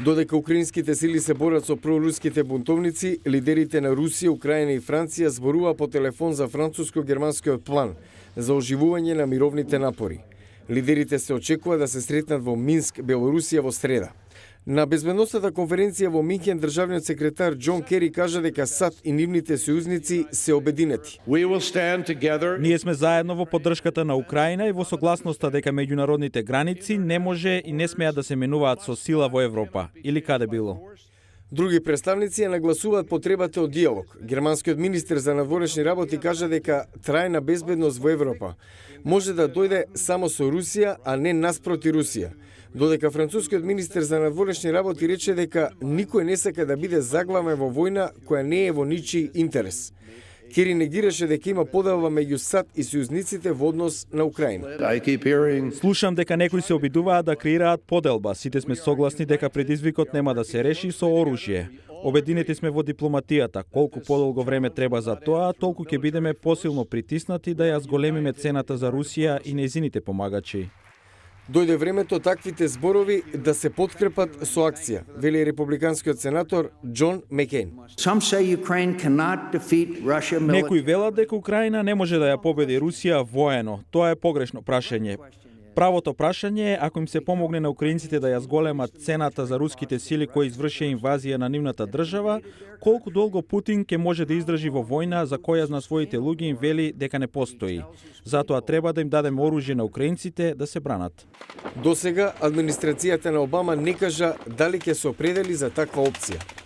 Додека украинските сили се борат со проруските бунтовници, лидерите на Русија, Украина и Франција зборува по телефон за француско-германскиот план за оживување на мировните напори. Лидерите се очекува да се сретнат во Минск, Белорусија во среда. На безбедносната конференција во Минхен државниот секретар Џон Кери кажа дека САД и нивните сојузници се обединети. Ние сме заедно во поддршката на Украина и во согласноста дека меѓународните граници не може и не смеат да се менуваат со сила во Европа или каде било. Други представници ја нагласуваат потребата од диалог. Германскиот министер за надворешни работи кажа дека трајна безбедност во Европа може да дојде само со Русија, а не наспроти Русија. Додека францускиот министер за надворешни работи рече дека никој не сака да биде заглавен во војна која не е во ничи интерес. Кери негираше дека има поделба меѓу САД и сојузниците во однос на Украина. Слушам дека некои се обидуваат да креираат поделба. Сите сме согласни дека предизвикот нема да се реши со оружје. Обединети сме во дипломатијата. Колку подолго време треба за тоа, толку ќе бидеме посилно притиснати да ја зголемиме цената за Русија и нејзините помагачи. Дојде времето таквите зборови да се подкрепат со акција, вели републиканскиот сенатор Џон Мекейн. Некои велат дека Украина не може да ја победи Русија воено. Тоа е погрешно прашање. Правото прашање е ако им се помогне на украинците да ја зголемат цената за руските сили кои извршија инвазија на нивната држава, колку долго Путин ќе може да издржи во војна за која на своите луѓе им вели дека не постои. Затоа треба да им дадеме оружје на украинците да се бранат. Досега администрацијата на Обама не кажа дали ќе се определи за таква опција.